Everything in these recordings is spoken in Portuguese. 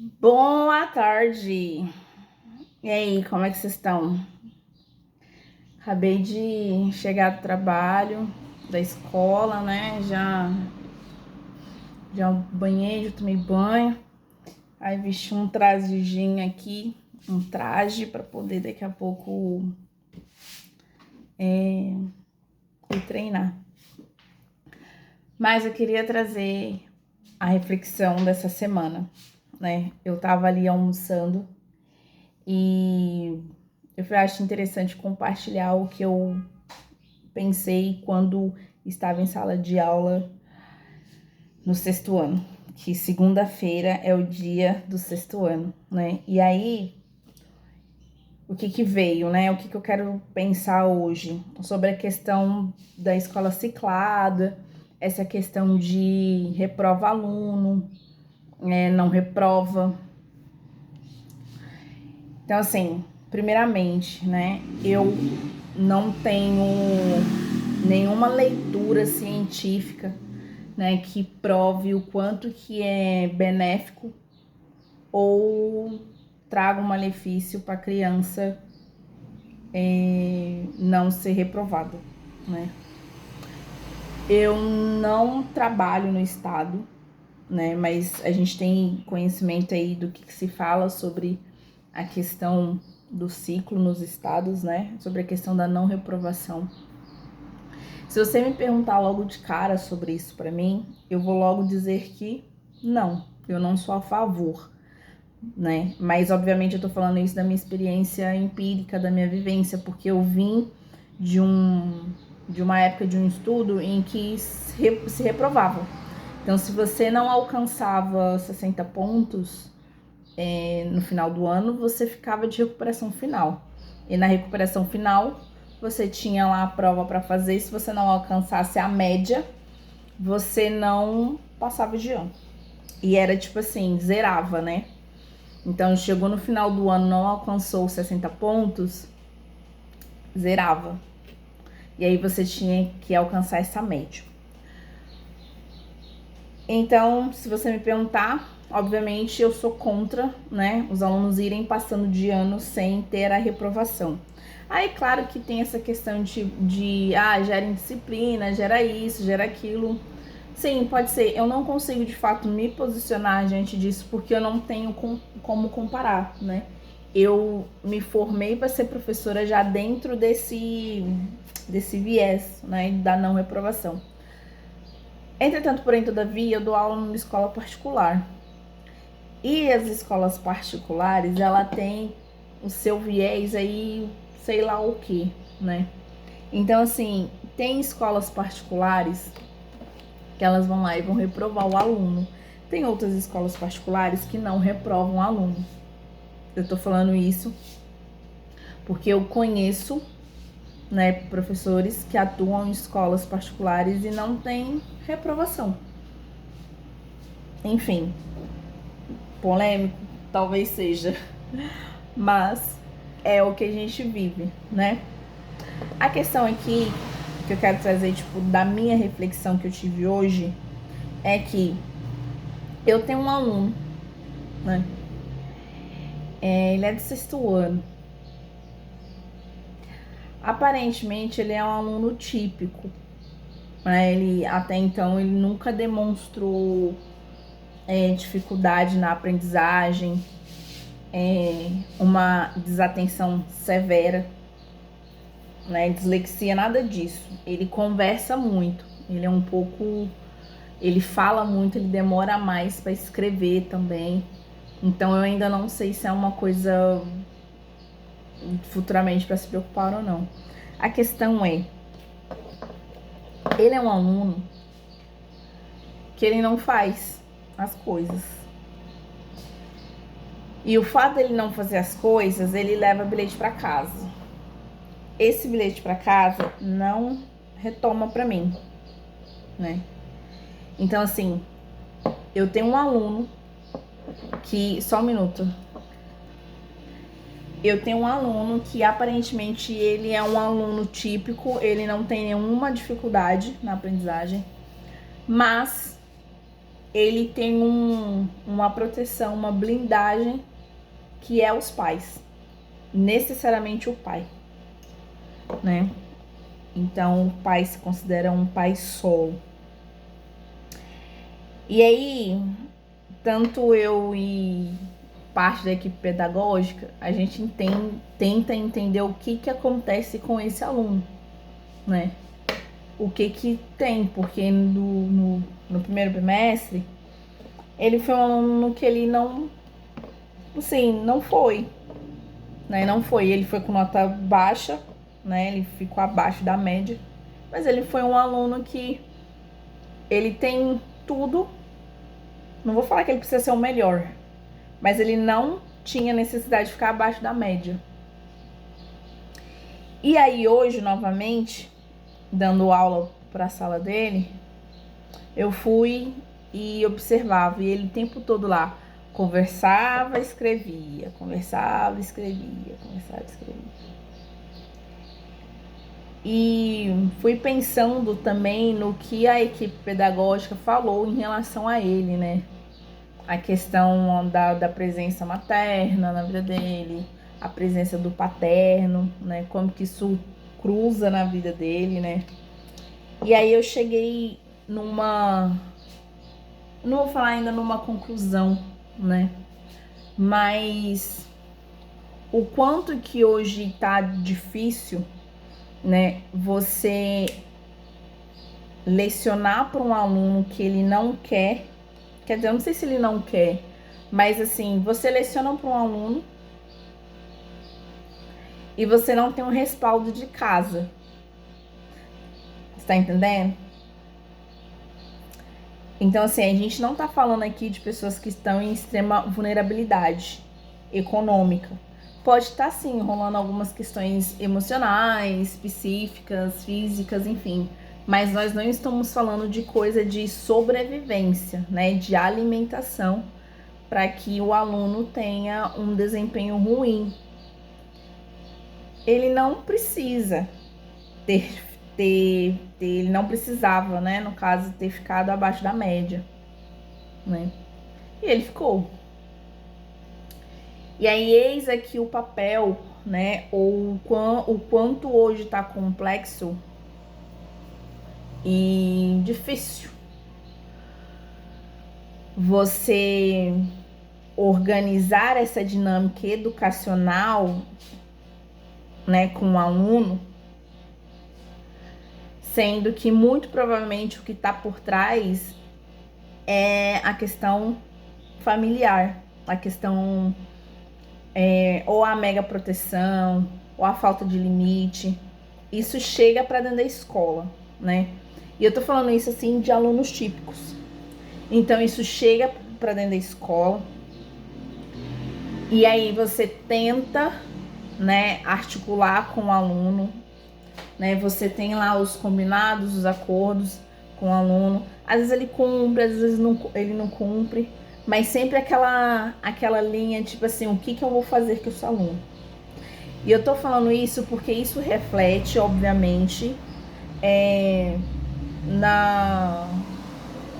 Boa tarde! E aí, como é que vocês estão? Acabei de chegar do trabalho, da escola, né? Já banhei, já tomei banho. Aí vesti um trajezinho aqui, um traje para poder daqui a pouco ir treinar. Mas eu queria trazer a reflexão dessa semana, né? Eu tava ali almoçando e eu acho interessante compartilhar o que eu pensei quando estava em sala de aula no sexto ano, que segunda-feira é o dia do sexto ano, né? E aí, o que veio, né? O que eu quero pensar hoje sobre a questão da escola ciclada, essa questão de reprova aluno, não reprova. Então, assim, primeiramente, né? Eu não tenho nenhuma leitura científica, né, que prove o quanto que é benéfico ou traga um malefício para a criança não ser reprovada, né? Eu não trabalho no estado, né, mas a gente tem conhecimento aí do que se fala sobre a questão do ciclo nos estados, né, sobre a questão da não reprovação. Se você me perguntar logo de cara sobre isso para mim, eu vou logo dizer que não, eu não sou a favor, né? Mas obviamente eu tô falando isso da minha experiência empírica, da minha vivência, porque eu vim de uma época de um estudo em que se reprovava. Então, se você não alcançava 60 pontos no final do ano, você ficava de recuperação final. E na recuperação final, você tinha lá a prova para fazer. Se você não alcançasse a média, você não passava de ano. E era tipo assim, zerava, né? Então chegou no final do ano, não alcançou 60 pontos, zerava. E aí você tinha que alcançar essa média. Então, se você me perguntar, obviamente eu sou contra, né, os alunos irem passando de ano sem ter a reprovação. Aí, claro que tem essa questão de gera indisciplina, gera isso, gera aquilo. Sim, pode ser. Eu não consigo, de fato, me posicionar diante disso, porque eu não tenho como comparar, né? Eu me formei para ser professora já dentro desse viés, né, da não reprovação. Entretanto, porém, todavia, eu dou aula numa escola particular. E as escolas particulares, ela tem o seu viés aí, sei lá o que, né? Então, assim, tem escolas particulares que elas vão lá e vão reprovar o aluno. Tem outras escolas particulares que não reprovam o aluno. Eu tô falando isso porque eu conheço, né, professores que atuam em escolas particulares e não tem reprovação. Enfim, polêmico, talvez seja, mas é o que a gente vive, né? A questão aqui que eu quero trazer, tipo, da minha reflexão que eu tive hoje, é que eu tenho um aluno, né? Ele é do sexto ano. Aparentemente, ele é um aluno típico, né? Ele, até então, ele nunca demonstrou dificuldade na aprendizagem, uma desatenção severa, né? Dislexia, nada disso. Ele conversa muito, ele é um pouco, ele fala muito, ele demora mais para escrever também. Então eu ainda não sei se é uma coisa futuramente para se preocupar ou não. A questão é, ele é um aluno que ele não faz as coisas. E o fato dele não fazer as coisas, ele leva bilhete para casa. Esse bilhete para casa não retoma para mim, né? Então, assim, eu tenho um aluno que... Só um minuto. Eu tenho um aluno que aparentemente ele é um aluno típico, ele não tem nenhuma dificuldade na aprendizagem, mas ele tem uma proteção, uma blindagem, que é os pais. Necessariamente o pai, né? Então, o pai se considera um pai solo. E aí, tanto eu e parte da equipe pedagógica, a gente tenta entender o que acontece com esse aluno, né? O que tem, porque no primeiro bimestre, ele foi um aluno que ele não, assim, não foi, né? Não foi, ele foi com nota baixa, né? Ele ficou abaixo da média, mas ele foi um aluno que ele tem tudo. Não vou falar que ele precisa ser o melhor, mas ele não tinha necessidade de ficar abaixo da média. E aí hoje, novamente, dando aula para a sala dele, eu fui e observava, e ele o tempo todo lá conversava, escrevia, conversava, escrevia, conversava, escrevia. E fui pensando também no que a equipe pedagógica falou em relação a ele, né? A questão da presença materna na vida dele, a presença do paterno, né? Como que isso cruza na vida dele, né? E aí eu cheguei numa... Não vou falar ainda numa conclusão, né? Mas o quanto que hoje tá difícil, né? Você lecionar para um aluno que ele não quer. Quer dizer, eu não sei se ele não quer, mas assim, você leciona para um aluno e você não tem um respaldo de casa. Você tá entendendo? Então, assim, a gente não tá falando aqui de pessoas que estão em extrema vulnerabilidade econômica. Pode estar, sim, rolando algumas questões emocionais, psíquicas, físicas, enfim. Mas nós não estamos falando de coisa de sobrevivência, né? De alimentação, para que o aluno tenha um desempenho ruim. Ele não precisa ele não precisava, né, no caso, ter ficado abaixo da média, né? E ele ficou. E aí eis aqui o papel, né, ou o quanto hoje tá complexo e difícil você organizar essa dinâmica educacional, né, com o aluno, sendo que muito provavelmente o que está por trás é a questão familiar, a questão ou a mega proteção, ou a falta de limite. Isso chega para dentro da escola, né? E eu tô falando isso assim de alunos típicos. Então isso chega para dentro da escola. E aí você tenta, né, articular com o aluno, né? Você tem lá os combinados, os acordos com o aluno. Às vezes ele cumpre, às vezes ele não cumpre, mas sempre aquela linha, tipo assim, o que eu vou fazer com esse aluno? E eu tô falando isso porque isso reflete, obviamente,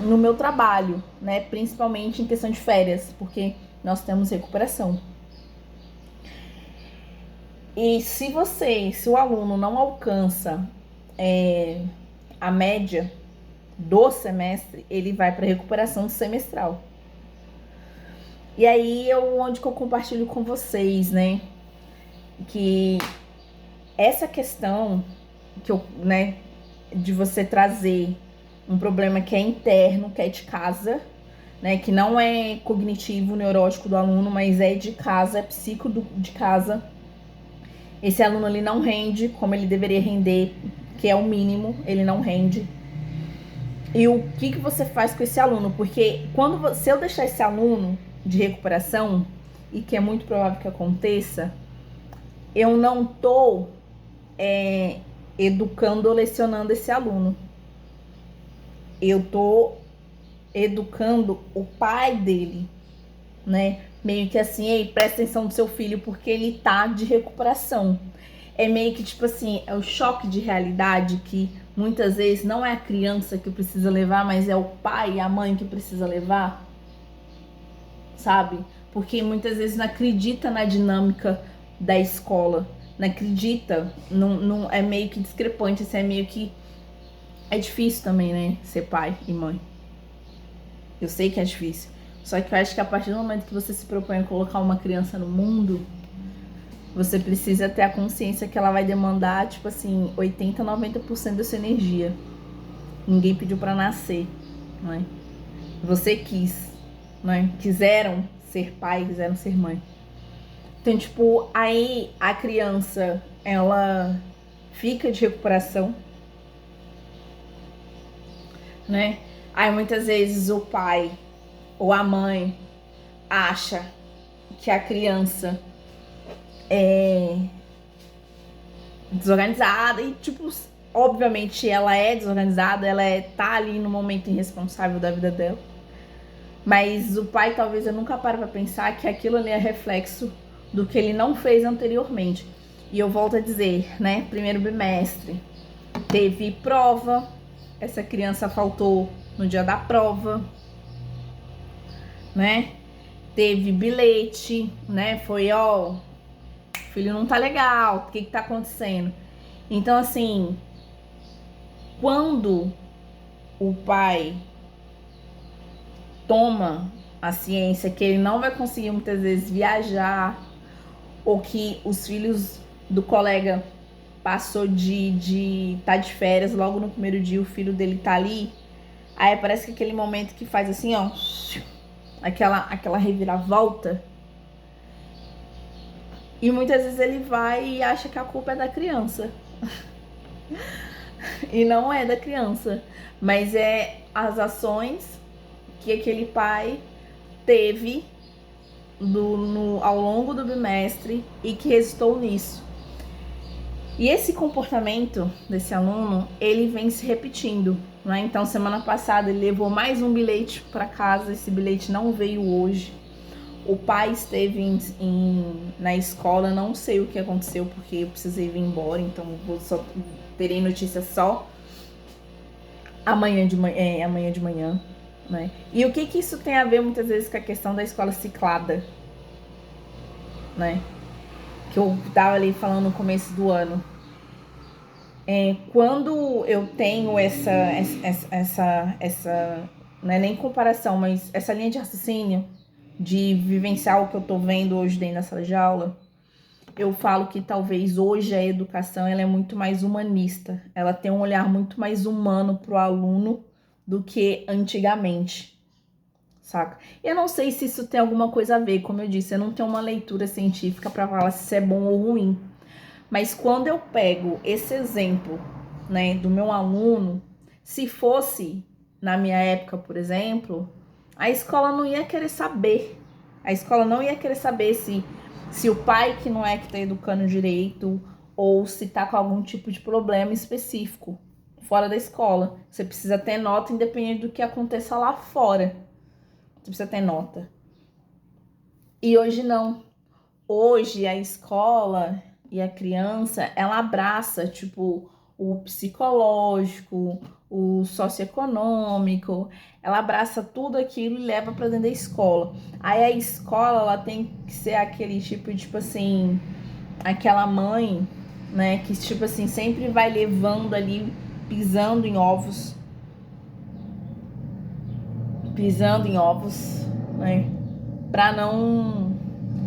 no meu trabalho, né? Principalmente em questão de férias, porque nós temos recuperação. E se o aluno não alcança a média do semestre, ele vai para recuperação semestral. E aí onde que eu compartilho com vocês, né? Que essa questão né, de você trazer um problema que é interno, que é de casa, né, que não é cognitivo, neurótico do aluno, mas é de casa, é psico de casa. Esse aluno ele não rende como ele deveria render, que é o mínimo, ele não rende. E o que você faz com esse aluno? Porque se eu deixar esse aluno de recuperação, e que é muito provável que aconteça, eu não tô educando ou lecionando esse aluno. Eu tô educando o pai dele, né? Meio que assim, ei, presta atenção no seu filho porque ele tá de recuperação. é meio que tipo assim, é o choque de realidade que muitas vezes não é a criança que precisa levar, mas é o pai e a mãe que precisa levar, sabe? Porque muitas vezes não acredita na dinâmica da escola, não acredita, não é meio que discrepante, assim, é meio que é difícil também, né, ser pai e mãe. Eu sei que é difícil, só que eu acho que a partir do momento que você se propõe a colocar uma criança no mundo, você precisa ter a consciência que ela vai demandar, tipo assim, 80, 90% da sua energia. Ninguém pediu pra nascer, não é? Você quis, não é? Quiseram ser pai, quiseram ser mãe. Então, tipo, aí a criança, ela fica de recuperação, né? Aí muitas vezes o pai ou a mãe acha que a criança é desorganizada e, tipo, obviamente ela é desorganizada, tá ali no momento irresponsável da vida dela. Mas o pai talvez eu nunca pare pra pensar que aquilo ali é reflexo do que ele não fez anteriormente. E eu volto a dizer, né? Primeiro bimestre, teve prova, essa criança faltou no dia da prova, né? Teve bilhete, né? Foi, ó, o filho não tá legal, o que tá acontecendo? Então, assim, quando o pai toma a ciência que ele não vai conseguir muitas vezes viajar, ou que os filhos do colega passou de tá de férias, logo no primeiro dia o filho dele tá ali, aí parece que aquele momento que faz assim, ó, aquela reviravolta, e muitas vezes ele vai e acha que a culpa é da criança. E não é da criança, mas é as ações que aquele pai teve ao longo do bimestre e que resultou nisso. E esse comportamento desse aluno, ele vem se repetindo, né? Então, semana passada ele levou mais um bilhete para casa, esse bilhete não veio hoje. O pai esteve na escola, não sei o que aconteceu, porque eu precisei vir embora, então terei notícia só amanhã de manhã, né? E o que isso tem a ver muitas vezes com a questão da escola ciclada, né? Que eu tava ali falando no começo do ano. Quando eu tenho essa não é nem comparação, mas essa linha de raciocínio de vivenciar o que eu tô vendo hoje dentro da sala de aula, eu falo que talvez hoje a educação ela é muito mais humanista, ela tem um olhar muito mais humano pro aluno do que antigamente, saca? Eu não sei se isso tem alguma coisa a ver, como eu disse, eu não tenho uma leitura científica para falar se isso é bom ou ruim. Mas quando eu pego esse exemplo, né, do meu aluno, se fosse na minha época, por exemplo, a escola não ia querer saber. A escola não ia querer saber se o pai que não é que tá educando direito ou se tá com algum tipo de problema específico fora da escola. Você precisa ter nota independente do que aconteça lá fora. Você precisa ter nota. E hoje não. Hoje a escola e a criança, ela abraça, tipo, o psicológico, o socioeconômico, ela abraça tudo aquilo e leva para dentro da escola. Aí a escola, ela tem que ser aquele tipo, tipo assim, aquela mãe, né, que tipo assim, sempre vai levando ali, pisando em ovos, né, para não,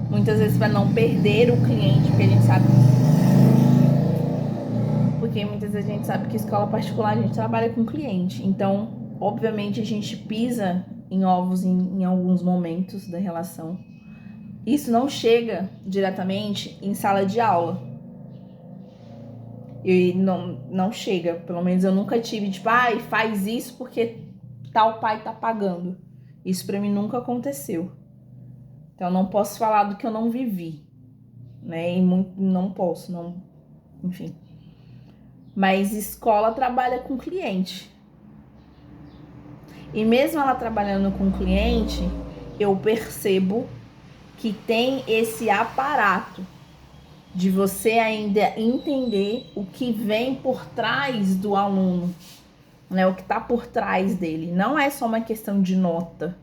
muitas vezes para não perder o cliente, porque a gente sabe muitas vezes a gente sabe que escola particular a gente trabalha com cliente, então obviamente a gente pisa em ovos em alguns momentos da relação. Isso não chega diretamente em sala de aula, e não chega, pelo menos eu nunca tive tipo, faz isso porque tal pai tá pagando. Isso pra mim nunca aconteceu, então eu não posso falar do que eu não vivi, né, e não posso, não, enfim. Mas escola trabalha com cliente. E mesmo ela trabalhando com cliente, eu percebo que tem esse aparato, de você ainda entender o que vem por trás do aluno, né? O que tá por trás dele. Não é só uma questão de nota,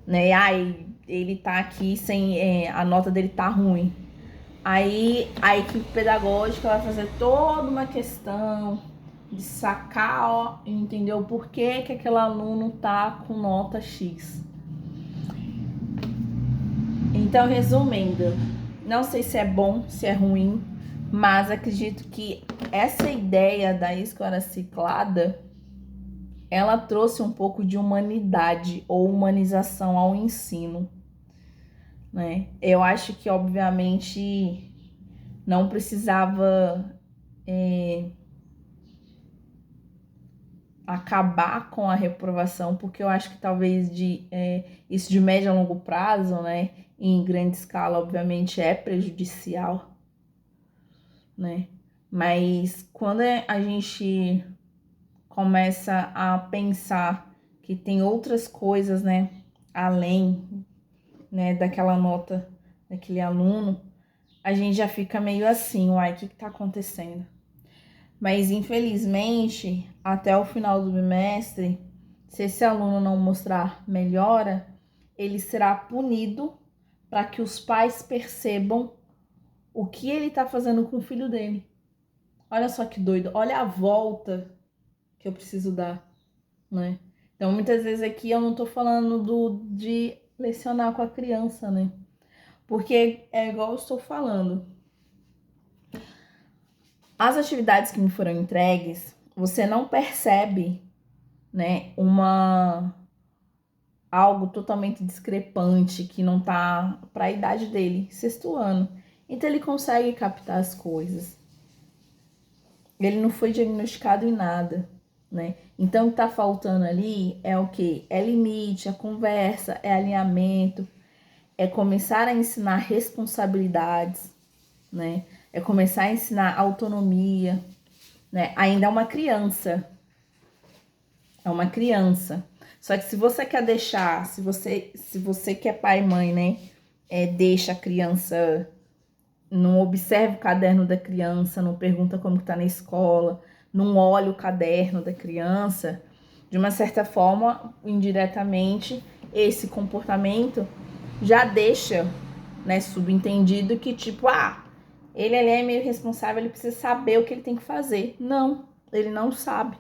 né? Ai, ele tá aqui sem... a nota dele tá ruim. Aí a equipe pedagógica vai fazer toda uma questão de sacar, ó, entendeu? Por que que aquele aluno tá com nota X. Então, resumindo, não sei se é bom, se é ruim, mas acredito que essa ideia da escola ciclada, ela trouxe um pouco de humanidade ou humanização ao ensino, né? Eu acho que, obviamente, não precisava acabar com a reprovação, porque eu acho que talvez isso de médio a longo prazo, né, em grande escala, obviamente, é prejudicial, né? Mas quando a gente começa a pensar que tem outras coisas, né, além, né, daquela nota daquele aluno, a gente já fica meio assim, uai, o que tá acontecendo? Mas, infelizmente, até o final do bimestre, se esse aluno não mostrar melhora, ele será punido para que os pais percebam o que ele está fazendo com o filho dele. Olha só que doido, olha a volta que eu preciso dar, né? Então, muitas vezes aqui eu não tô falando de lecionar com a criança, né? Porque é igual eu estou falando. As atividades que me foram entregues, você não percebe, né, algo totalmente discrepante que não tá para a idade dele, sexto ano. Então ele consegue captar as coisas. Ele não foi diagnosticado em nada, né? Então o que tá faltando ali é o quê? É limite, é conversa, é alinhamento, é começar a ensinar responsabilidades, né? É começar a ensinar autonomia, né? Ainda é uma criança. É uma criança. Só que se você quer deixar, se você que é pai e mãe, né, deixa a criança, não observa o caderno da criança, não pergunta como tá na escola, não olha o caderno da criança, de uma certa forma, indiretamente, esse comportamento já deixa, né, subentendido que tipo, ele é meio responsável, ele precisa saber o que ele tem que fazer. Não, ele não sabe.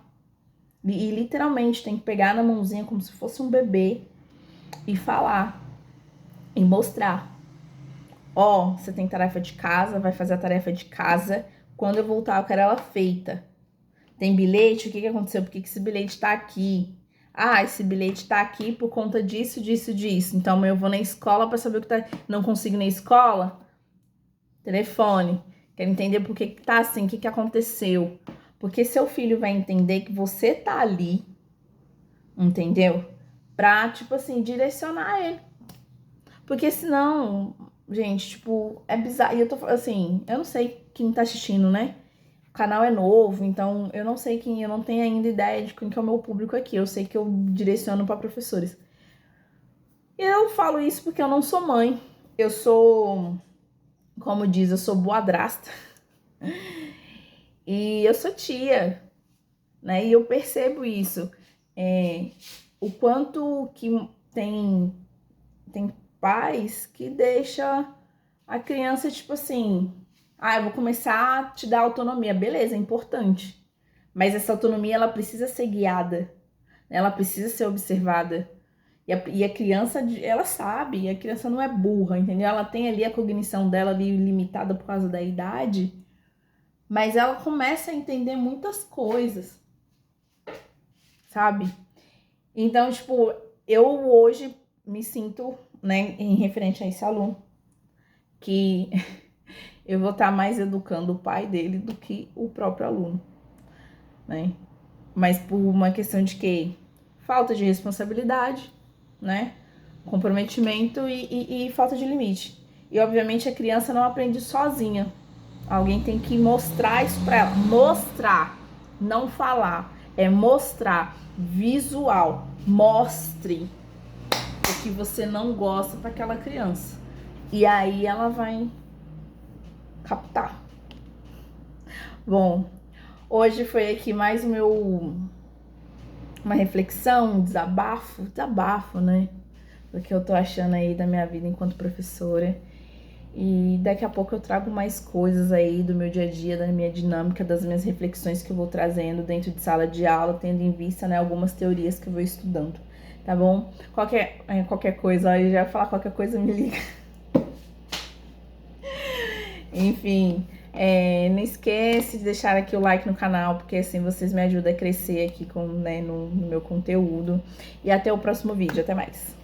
E literalmente tem que pegar na mãozinha como se fosse um bebê e falar, e mostrar. Ó, você tem tarefa de casa, vai fazer a tarefa de casa. Quando eu voltar, eu quero ela feita. Tem bilhete? O que aconteceu? Por que esse bilhete tá aqui? Ah, esse bilhete tá aqui por conta disso, disso, disso. Então eu vou na escola para saber o que tá. Não consigo ir na escola? Telefone. Quero entender por que tá assim, o que aconteceu. Porque seu filho vai entender que você tá ali, entendeu? Pra, tipo assim, direcionar ele. Porque senão, gente, tipo, é bizarro. E eu tô assim, eu não sei quem tá assistindo, né? O canal é novo, então eu não sei quem, eu não tenho ainda ideia de quem que é o meu público aqui. Eu sei que eu direciono pra professores. E eu falo isso porque eu não sou mãe. Eu sou, como diz, eu sou boadrasta. E eu sou tia, né? E eu percebo isso. O quanto que tem pais que deixa a criança, tipo assim, eu vou começar a te dar autonomia. Beleza, é importante. Mas essa autonomia, ela precisa ser guiada. Ela precisa ser observada. E a criança, ela sabe, a criança não é burra, entendeu? Ela tem ali a cognição dela ali limitada por causa da idade, mas ela começa a entender muitas coisas, sabe? Então, tipo, eu hoje me sinto, né, em referente a esse aluno, que eu vou estar mais educando o pai dele do que o próprio aluno, né? Mas por uma questão de quê? Falta de responsabilidade, né? Comprometimento e falta de limite. E obviamente a criança não aprende sozinha. Alguém tem que mostrar isso para ela. Mostrar, não falar. É mostrar, visual. Mostre o que você não gosta para aquela criança. E aí ela vai captar. Bom, hoje foi aqui mais uma reflexão, um desabafo, né? Do que eu tô achando aí da minha vida enquanto professora. E daqui a pouco eu trago mais coisas aí do meu dia a dia, da minha dinâmica, das minhas reflexões que eu vou trazendo dentro de sala de aula, tendo em vista, né, algumas teorias que eu vou estudando, tá bom? Qualquer coisa, ó, eu já ia falar qualquer coisa, me liga. Enfim, não esquece de deixar aqui o like no canal, porque assim vocês me ajudam a crescer aqui no meu conteúdo. E até o próximo vídeo, até mais!